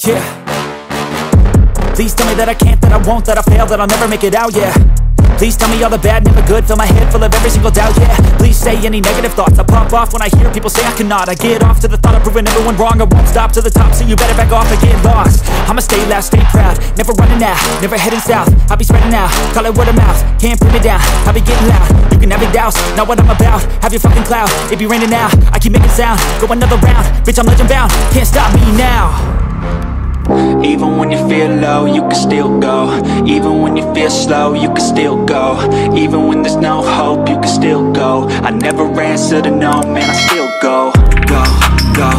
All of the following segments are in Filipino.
Yeah. Please tell me that I can't, that I won't, that I fail, that I'll never make it out, yeah. Please tell me all the bad, never good, fill my head full of every single doubt, yeah. Please say any negative thoughts, I pop off when I hear people say I cannot. I get off to the thought of proving everyone wrong, I won't stop to the top, so you better back off and get lost. I'ma stay loud, stay proud, never running out, never heading south. I'll be spreading out, call it word of mouth, can't put me down, I'll be getting loud. You can have your doubts, not what I'm about, have your fucking clout. It be raining now, I keep making sound, go another round, bitch I'm legend bound, can't stop me now. Even when you feel low, you can still go. Even when you feel slow, you can still go. Even when there's no hope, you can still go. I never answer to no, man, I still go. Go, go,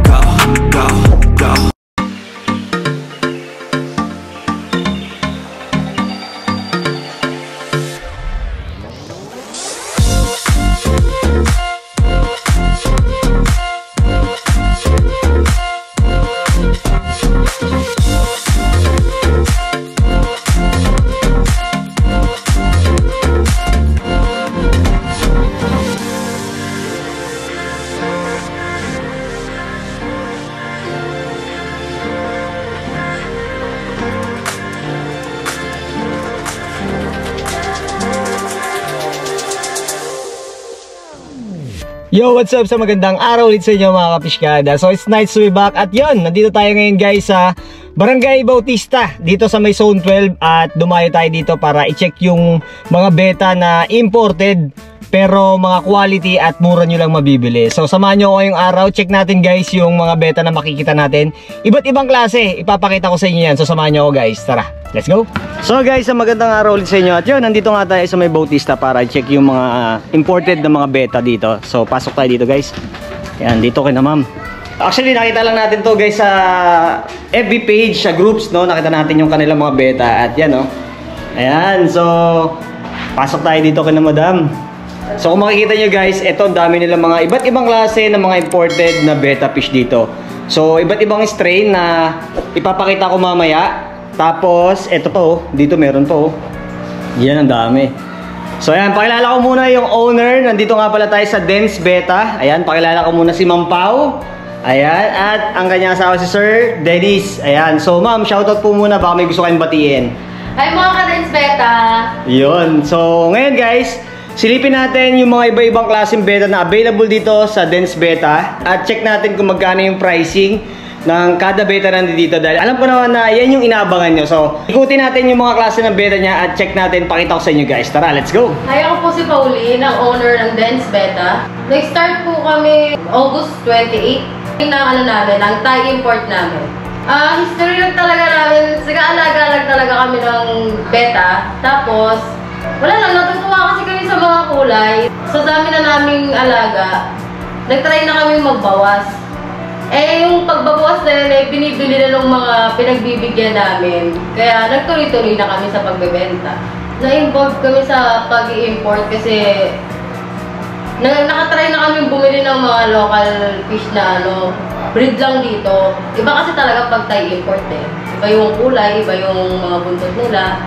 go, go, go. Yo, what's up sa magandang araw ulit sa inyo mga kapiskada. So it's nice to be back. At yun, nandito tayo ngayon guys sa Barangay Bautista dito sa may Zone 12. At dumayo tayo dito para i-check yung mga beta na imported pero mga quality at mura nyo lang mabibili. So samahan nyo ako ngayong araw. Check natin guys yung mga beta na makikita natin. Iba't ibang klase, ipapakita ko sa inyo yan. So samahan nyo ako guys, tara, let's go. So guys, magandang araw ulit sa inyo. At yun, nandito nga tayo sa may Bautista para i-check yung mga imported na mga beta dito. So pasok tayo dito guys. Yan, dito kay na ma'am. Actually nakita lang natin to guys sa FB page, sa groups, no. Nakita natin yung kanilang mga beta. At yan, no. Ayan, so pasok tayo dito kay na madam. So kung makikita nyo guys, ito ang dami nilang mga iba't ibang klase ng mga imported na betta fish dito. So iba't ibang strain na ipapakita ko mamaya. Tapos ito po, dito meron po. Yan ang dami. So ayan, pakilala ko muna yung owner. Nandito nga pala tayo sa Dense Beta. Ayan, pakilala ko muna si Ma'am Pau. Ayan, at ang kanyang asawa si Sir Dennis. Ayan, so ma'am, shoutout po muna, baka may gusto kayong batiin. Hi mga ka-Dense Beta. Yun, so ngayon guys, silipin natin yung mga iba-ibang klaseng beta na available dito sa Dense Beta. At check natin kung magkano yung pricing ng kada beta nandito. Dahil alam ko naman na yan yung inaabangan nyo. So, ikutin natin yung mga klase ng beta niya at check natin. Pakita ko sa inyo guys. Tara, let's go! Hi, ako po si Pauline, ang owner ng Dense Beta. Nag-start po kami August 28. Ang namin, ang Thai import namin. History lang talaga namin. Siga-alaga lang talaga kami ng beta. Tapos, wala lang, natutuwa kasi kami sa mga kulay. Sa dami na naming alaga, nagtry na kami magbawas. Eh, yung pagbabawas na yun, eh, binibili na ng mga pinagbibigyan namin. Kaya nagtuloy-tuloy na kami sa pagbebenta. Na-involve kami sa pag-i-import kasi nakatry na kami bumili ng mga local fish na breed lang dito. Iba kasi talaga pag Thai import eh. Iba yung kulay, iba yung mga buntot nila.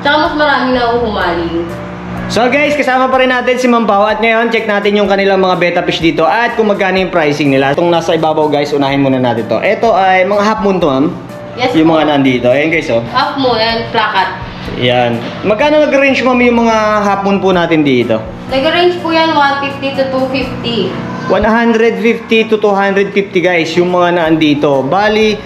Tsaka mas maraming nahuhumaling. So guys, kasama pa rin natin si Ma'am Pau. At ngayon, check natin yung kanilang mga betta fish dito at kung magkano yung pricing nila. Itong nasa ibabaw guys, unahin muna natin to. Ito ay mga half moon to ma'am. Yes, yung po. mga nandito. Ayan guys oh. Half moon and plakat. Yan. Magkano nag-range ma'am yung mga half moon po natin dito? Nag-range po yan 150 to 250. 150 to 250 guys, yung mga naandito. Bali,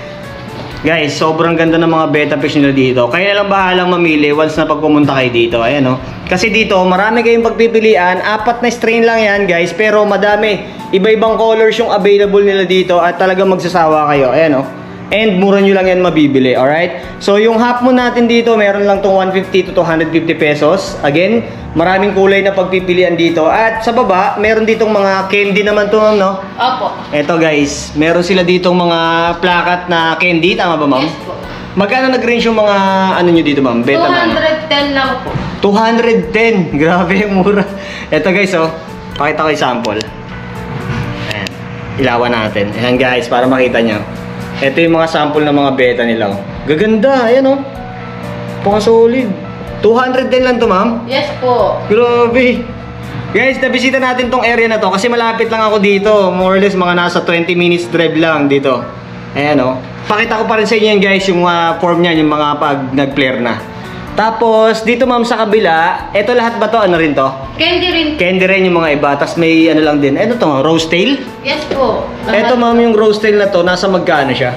guys, sobrang ganda ng mga betta fish nila dito. Kaya lang bahalang mamili once na pagpumunta kayo dito. Ayan o. Kasi dito, marami kayong pagpipilian. 4 na strain lang yan guys. Pero madami. Iba-ibang colors yung available nila dito. At talagang magsasawa kayo. Ayan o. And mura nyo lang yan mabibili. Alright? So yung half moon natin dito, meron lang tong 150 to 250 pesos. Again, maraming kulay na pagpipilian dito. At sa baba, meron ditong mga candy naman to ma'am, no? Opo. Eto guys, meron sila ditong mga plakat na candy. Tama ba ma'am? Yes po. Magkano nag-range yung mga ano nyo dito ma'am? Beta 210 lang po. 210! Grabe yung mura. Eto guys oh, pakita ko yung sample. Ayan. Ilawan natin. Ayan guys, para makita nyo. Ito yung mga sample ng mga beta nila oh. Gaganda, ayan oh. Paka-solid. 210 lang to ma'am? Yes po. Grabe. Guys, nabisita natin tong area na to kasi malapit lang ako dito. More or less mga nasa 20 minutes drive lang dito. Ayan o. Pakita ko pa rin sa inyo yan guys, yung form niyan, yung mga pag nag-flare na. Tapos, dito ma'am sa kabila, ito lahat ba to? Ano rin to? Candy rin. Candy rin yung mga iba. Tapos may ano lang din. Ito to, rose tail? Yes po. Ito ma'am, yung rose tail na to, nasa magkano siya?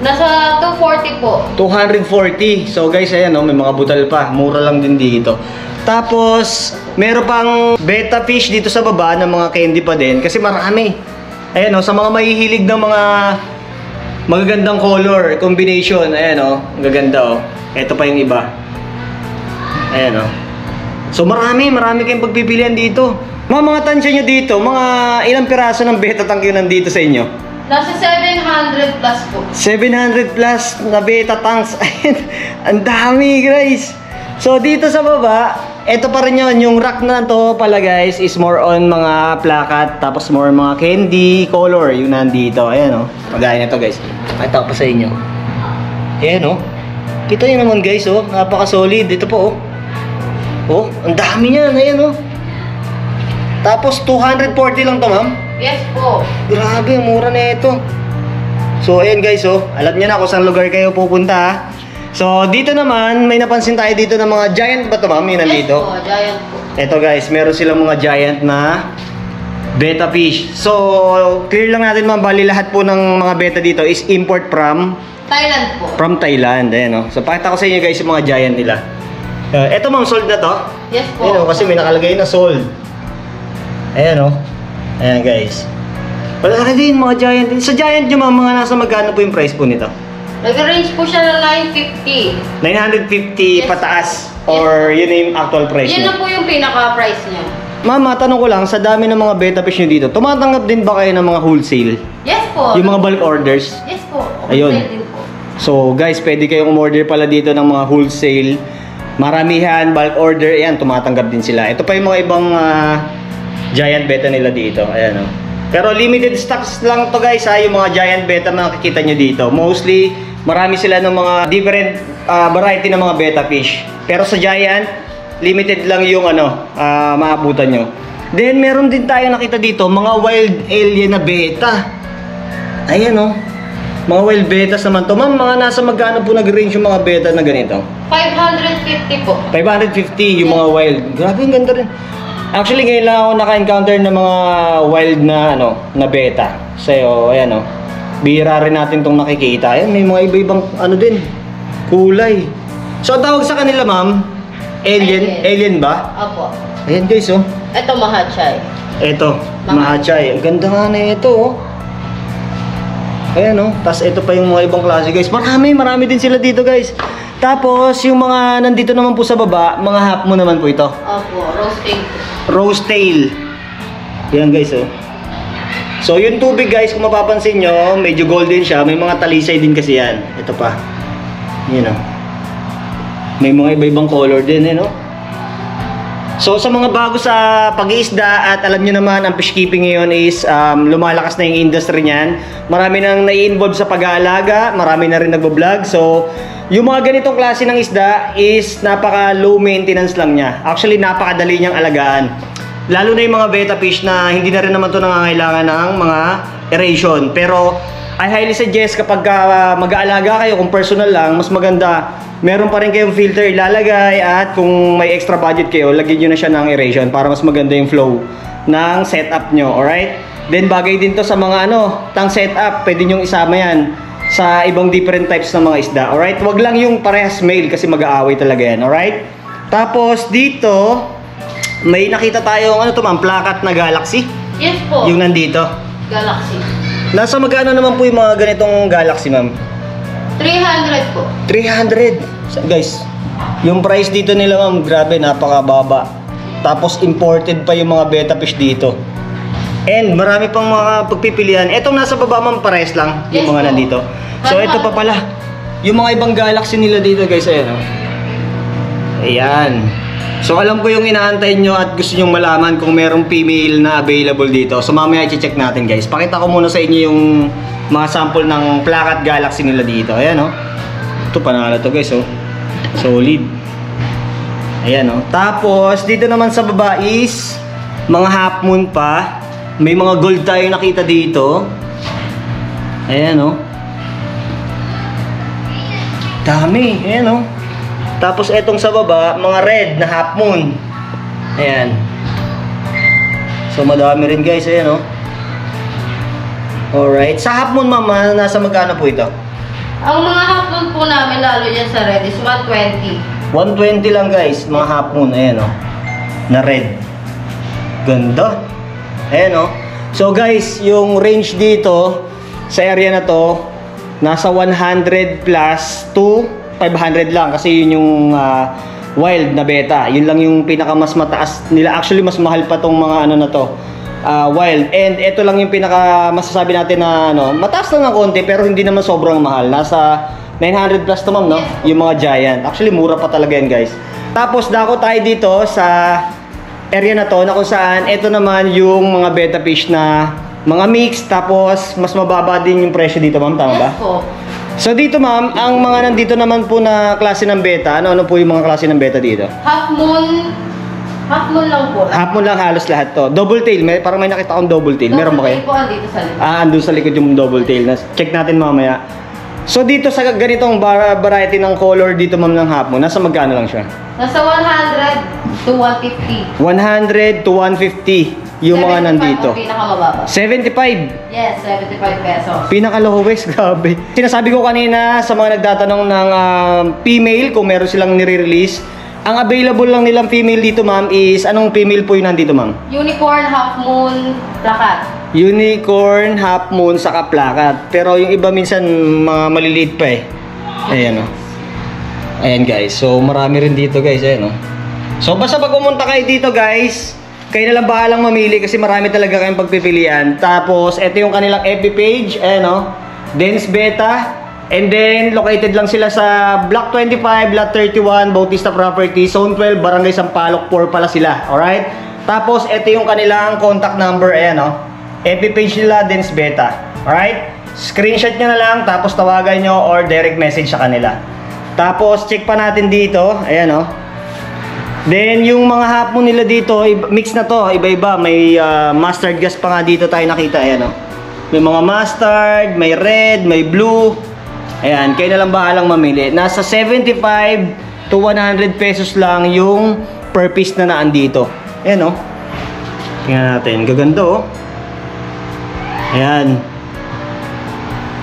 Nasa 240 po. 240. So guys, ayan o, may mga butal pa. Mura lang din dito. Tapos, meron pang betta fish dito sa baba ng mga candy pa din. Kasi marami. Ayan o, sa mga mahihilig ng mga magagandang color, combination. Ayan o, gaganda o. Ito pa yung iba. Ayan o. So marami kayong pagpipilian dito. Mga tansya nyo dito, mga ilang piraso ng betta tank yun nandito sa inyo? Nasa 700 plus po. 700 plus na betta tanks. Ayan, ang dami guys. So dito sa baba, ito pa rin yun, yung rack na to pala guys is more on mga plakat, tapos more mga candy, color, yung nandito. Ayan o, pagaya na to guys. Pakita ko pa sa inyo. Ayan o. Kita nyo naman guys o, napaka solid. Ito po o. Oh, ang dami niyan, ayan o. Tapos 240 lang to ma'am. Yes po. Grabe, mura na ito. So ayan guys oh, alam niyo na kung saan lugar kayo pupunta ha. So dito naman, may napansin tayo dito ng mga giant ba to ma'am? Yun nandito? Yes po, giant po. Ito guys, meron silang mga giant na betta fish. So clear lang natin ma'am, bali lahat po ng mga betta dito is import from Thailand po. From Thailand, ayan oh. So pakita ko sa inyo guys yung mga giant nila. Ito ma'am, sold na to? Yes po. Ayan oh, kasi may nakalagay na sold. Ayan oh. Ayan guys. Wala ka din mga giant. Sa giant nyo ma'am, mga nasa magkano po yung price po nito? Nag-range po siya ng 950. 950 Yes. pataas? Or yun na yung actual price Yun niya? na po yung pinaka-price niya. Ma'am, matanong ko lang, sa dami ng mga betta fish nyo dito, tumatanggap din ba kayo ng mga wholesale? Yes po. Yung mga bulk orders? Yes po. Ayun. Wholesale din po. So guys, pwede kayong umorder pala dito ng mga wholesale. Maramihan, bulk order, ayan, tumatanggap din sila. Ito pa yung mga ibang giant betta nila dito. Ayan o. Pero limited stocks lang to guys ha, yung mga giant betta makikita nyo dito. Mostly, marami sila ng mga different variety ng mga betta fish. Pero sa giant, limited lang yung maabutan nyo. Then, meron din tayo nakita dito, mga wild alien na betta. Ayan o. Mga wild bettas naman to. Ma'am, mga nasa magkano po nag-range yung mga betta na ganito? 550 po. 550 yung mga wild. Grabe, ang ganda rin. Actually, ngayon lang ako naka-encounter ng mga wild na na betta. So, ayan o. Bihira rin natin tong nakikita. Ayan, may mga iba-ibang din, kulay. So, ang tawag sa kanila, ma'am, alien. Alien ba? Opo. Ayan guys, oh. Ito mahachay. Ito, mahachay. Ang ganda nga na ito, oh. Ayan, oh. Tapos ito pa yung mga ibang klase, guys. Marami din sila dito, guys. Tapos, yung mga nandito naman po sa baba, mga half mo naman po ito. Opo, rose tail po. Rose tail. Ayan, guys, oh. So, yung tubig, guys, kung mapapansin nyo, medyo golden siya. May mga talisay din kasi yan. Ito pa. Yan, oh. May mga iba-ibang color din, eh, no? So, sa mga bago sa pag-iisda at alam nyo naman, ang fish keeping ngayon is lumalakas na yung industry niyan. Marami nang nai-involve sa pag-aalaga, marami na rin nagbo-vlog. So, yung mga ganitong klase ng isda is napaka low maintenance lang niya. Actually, napakadali niyang alagaan. Lalo na yung mga betta fish na hindi na rin naman ito nangangailangan ng mga aeration. Pero, I highly suggest kapag mag-aalaga kayo, kung personal lang, mas maganda meron pa rin kayong filter ilalagay at kung may extra budget kayo, lagyan nyo na siya ng aeration para mas maganda yung flow ng setup nyo, alright? Then bagay din to sa mga tang setup, pwede nyo isama yan sa ibang different types ng mga isda, alright? Wag lang yung parehas male kasi mag-aaway talaga yan, alright? Tapos dito, may nakita tayong ma'am, plakat na Galaxy. Yes po. Yung nandito. Galaxy. Nasa magkano naman po yung mga ganitong Galaxy, ma'am? 300 po. 300. So, guys, yung price dito nila, ma'am, grabe, napakababa. Tapos imported pa yung mga betta fish dito. And marami pang mga pagpipilian. Etong nasa baba, ma'am, pares lang yung Yes, mga po. nandito. So ito pa pala. Yung mga ibang Galaxy nila dito, guys, ayan, oh. Ayan. So alam ko yung inaantay nyo at gusto nyo malaman kung merong female na available dito. So mamaya i-check natin, guys. Pakita ko muna sa inyo yung mga sample ng plakat Galaxy nila dito. Ayan, oh. Ito, panalo to, guys, oh. Solid. Ayan, oh. Tapos dito naman sa baba is mga half moon pa. May mga gold tayo nakita dito. Ayan, oh. Dami, ayan o. Tapos etong sa baba, mga red na half moon. Ayan. So madami rin guys, ayan o. Alright, sa half moon mama, nasa magkano po ito? Ang mga half moon po namin, lalo yan sa red, is 120. 120 lang guys, mga half moon, ayan o. Na red. Ganda. Ayan o. So guys, yung range dito, sa area na to, nasa 100 plus to 500 lang. Kasi yun yung wild na beta. Yun lang yung pinaka mas mataas nila. Actually, mas mahal pa tong mga ano na to. Wild. And ito lang yung pinaka masasabi natin na ano, mataas lang ng konti pero hindi naman sobrang mahal. Nasa 900 plus to ma'am, no? Yung mga giant. Actually, mura pa talaga yan guys. Tapos dako tayo dito sa area na to na kung saan ito naman yung mga beta fish na mga mix. Tapos mas mababa din yung presyo dito ma'am, tama ba? Yes po. So dito ma'am, ang mga nandito naman po na klase ng beta, ano po yung mga klase ng beta dito? Half moon lang po. Half moon lang halos lahat to. Double tail, parang may nakita akong double tail. Meron ba kayo? Double tail po andito sa likod. Andun sa likod yung double tail. Check natin mamaya. So dito sa ganitong variety ng color dito ma'am ng half moon, nasa magkano lang siya? Nasa 100 to 150. 100 to 150 yung mga nandito. 75 ang pinakamababa. 75. Yes, 75 pesos. Pinaka-lowest, grabe. Sinasabi ko kanina sa mga nagtatanong ng female kung meron silang nire-release, ang available lang nilang female dito ma'am is, anong female po yun nandito ma'am? Unicorn, half moon, plakat. Unicorn, half moon, saka plakat. Pero yung iba minsan mga maliliit pa eh. Ayan o. Ayan guys. So marami rin dito guys. Ayan o. So basta pag pumunta kayo dito guys, kayo na lang bahalang mamili kasi marami talaga kayong pagpipilian. Tapos ito yung kanilang FB page. Ayan o. Dance Beta. And then located lang sila sa Block 25, Lot 31, Bautista Property, Zone 12, Barangay Sampaloc 4 pala sila. Alright? Tapos ito yung kanilang contact number. Ayan o. FB page nila, Dance Beta. Alright? Screenshot nyo na lang, tapos tawagan nyo or direct message sa kanila. Tapos check pa natin dito. Ayan o. Then yung mga hapon nila dito, mix na to, iba-iba. May mustard gas pa nga dito tayo nakita. Ayan o. May mga mustard, may red, may blue. Ayan, kayo na lang bahalang mamili. Nasa 75 to 100 pesos lang yung per piece na naandito. Ayan o. Tingnan natin, gaganda o. Ayan.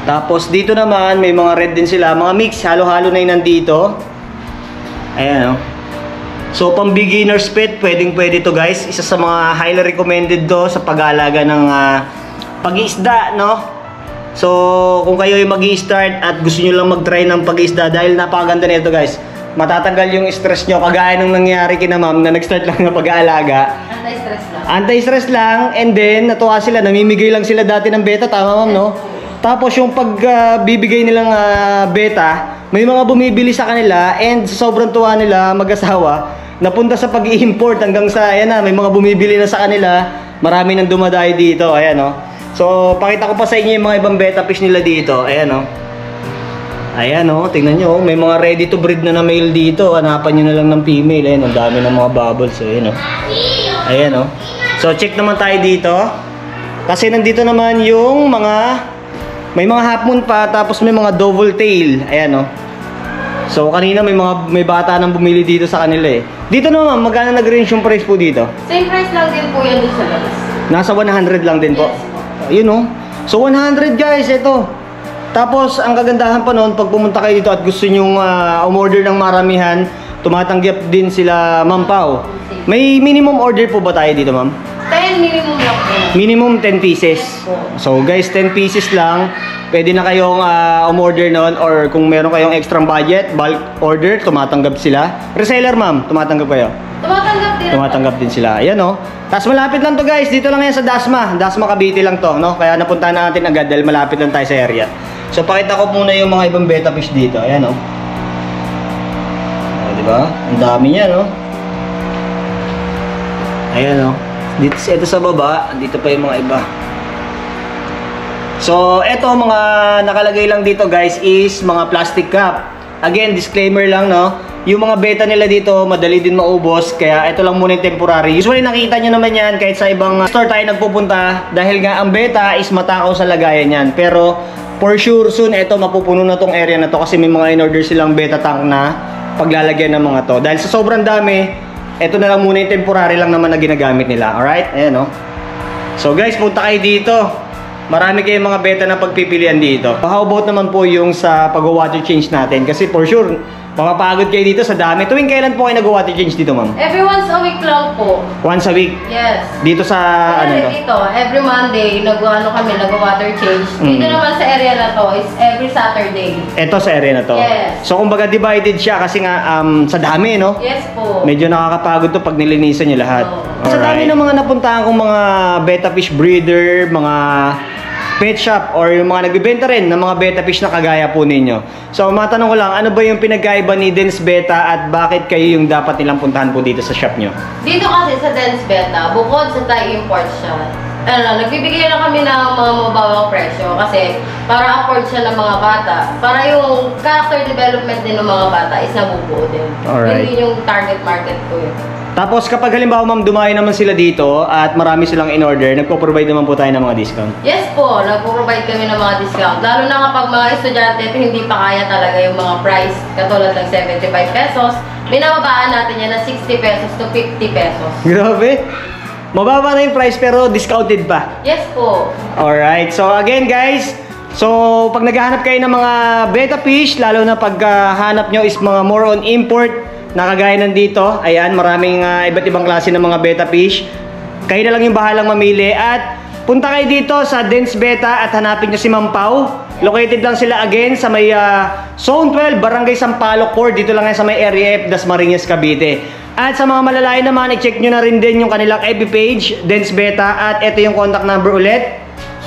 Tapos dito naman may mga red din sila, mga mix, halo-halo na yung nandito. Ayan o. So pang beginner's pet, pwedeng-pwede to guys. Isa sa mga highly recommended to sa pag-aalaga ng pag-iisda, no? So kung kayo ay mag-i-start at gusto nyo lang mag-try ng pag-iisda, dahil napakaganda nito guys, matatanggal yung stress nyo kagaya nung nangyari kina ma'am na nag-start lang ng pag-aalaga. Anti-stress lang. Anti-stress lang, and then natuwa sila, namimigay lang sila dati ng beta, tama ma'am, no? Tapos yung pagbibigay nilang beta, may mga bumibili sa kanila, and sobrang tuwa nila mag-asawa, napunta sa pag-i-import hanggang sa, ayan na, may mga bumibili na sa kanila, marami nang dumadayo dito, ayan no. So pakita ko pa sa inyo yung mga ibang beta fish nila dito, ayan no. Ayan o, tingnan nyo, may mga ready to breed na male dito. Hanapan nyo na lang ng female. Ayan, ang dami ng mga bubbles. Ayan o. Ayan o. So, check naman tayo dito. Kasi nandito naman yung mga, may mga half moon pa, tapos may mga double tail. Ayan o. So, kanina may bata nang bumili dito sa kanila eh. Dito naman, magkano nag-range yung price po dito? Same price lang din po yan dun sa labas. Nasa 100 lang din po. Yes. Ayun o. So, 100 guys, ito. Tapos, ang kagandahan pa noon, pag pumunta kayo dito at gusto nyong umorder ng maramihan, tumatanggap din sila Ma'am Pao. May minimum order po ba tayo dito, ma'am? 10 minimum lang po. Minimum 10 pieces. So, guys, 10 pieces lang. Pwede na kayong umorder noon, or kung meron kayong extra budget, bulk order, tumatanggap sila. Reseller, ma'am, tumatanggap kayo? Tumatanggap din. Tumatanggap din sila. Ayan, no? Tapos malapit lang to guys. Dito lang yan sa Dasma. Dasma Cavite lang to, no? Kaya napuntahan natin agad dahil malapit lang tayo sa area. So, pakita ko muna yung mga ibang beta fish dito. Ayan, no? O, diba? Ang dami niya, no? Ayan, no? Dito, ito sa baba. Dito pa yung mga iba. So, ito mga nakalagay lang dito guys is mga plastic cup. Again, disclaimer lang, no? Yung mga beta nila dito, madali din maubos. Kaya ito lang muna yung temporary. Usually nakita nyo naman yan kahit sa ibang store tayo nagpupunta. Dahil nga ang beta is matakaw sa lagayan yan. Pero for sure soon, eto mapupuno na tong area na to kasi may mga in-order silang beta tank na paglalagyan ng mga to. Dahil sa sobrang dami, eto na lang muna yung temporary lang naman na ginagamit nila. Alright? Ayan, no? So guys, punta kayo dito. Marami kayong mga beta na pagpipilian dito. How about naman po yung sa pag-water change natin? Kasi for sure, mapapagod kayo dito sa dami. Tuwing kailan po kayo nag-water change dito, ma'am? Every once a week lang po. Once a week? Yes. Dito sa ano to? Dito, every Monday, nag-water change. Dito naman sa area na to is every Saturday. Ito sa area na to? Yes. So kumbaga divided siya kasi nga sa dami, no? Yes po. Medyo nakakapagod to pag nilinisan nyo lahat. Sa dami ng mga napuntahan kong mga betta fish breeder, mga pet shop, or yung mga nagbibenta rin ng mga betta fish na kagaya po ninyo. So matanong ko lang, ano ba yung pinagkaiba ni Dens Betta at bakit kayo yung dapat nilang puntahan po dito sa shop nyo? Dito kasi sa Dens Betta, bukod sa Thai import siya, nagbibigay lang kami ng mga mababang presyo kasi para afford siya ng mga bata. Para yung character development din ng mga bata is nabubuo din. Alright. Yun yung target market ko yun. Tapos kapag halimbawa ma'am dumayo naman sila dito at marami silang in-order, nagpo-provide naman po tayo ng mga discount? Yes po, nagpo-provide kami ng mga discount. Lalo na kapag mga estudyante hindi pa kaya talaga yung mga price katulad ng 75 pesos, binababaan natin yan na 60 pesos to 50 pesos. Grabe! Mababa na yung price pero discounted pa. Yes po. Alright, so again guys, so pag naghahanap kayo ng mga betta fish, lalo na pag hanap nyo is mga more on import, na kagaya nandito, ayan, maraming iba't ibang klase ng mga betta fish. Kayo na lang yung bahalang mamili at punta kayo dito sa Dens Betta at hanapin nyo si Ma'am Pau. Located lang sila again sa may Zone 12, Barangay Sampaloc 4. Dito lang yan sa may Area F, Dasmariñas, Cavite. At sa mga malalayo naman, i-check nyo na rin din yung kanilang FB page, Dens Betta. At ito yung contact number ulit.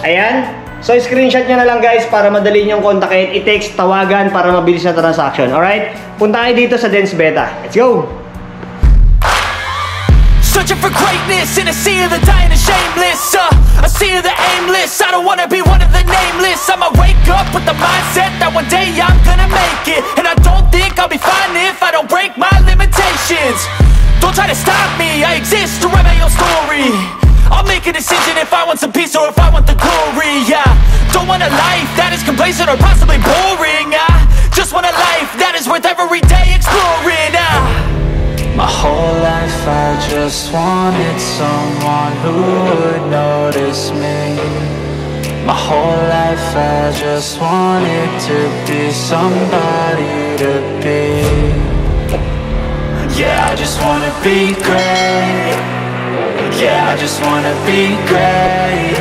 Ayan. So, screenshot nyo na lang guys para madali nyo kontakin. I-text, tawagan para mabilis na transaction. Alright? Punta kayo dito sa Dens Betta. Let's go! Searching for greatness in a sea of the dying and shameless, a sea of the aimless. I don't wanna be one of the nameless. I'ma wake up with the mindset that one day I'm gonna make it. And I don't think I'll be fine if I don't break my limitations. Don't try to stop me, I exist to write my own story. I'll make a decision if I want some peace or if I want the glory, yeah. Don't want a life that is complacent or possibly boring, I just want a life that is worth every day exploring, My whole life I just wanted someone who would notice me. My whole life I just wanted to be somebody to be. Yeah, I just wanna be great. Yeah, I just wanna be great.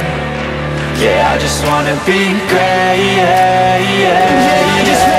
Yeah, I just wanna be great. Yeah, yeah, yeah.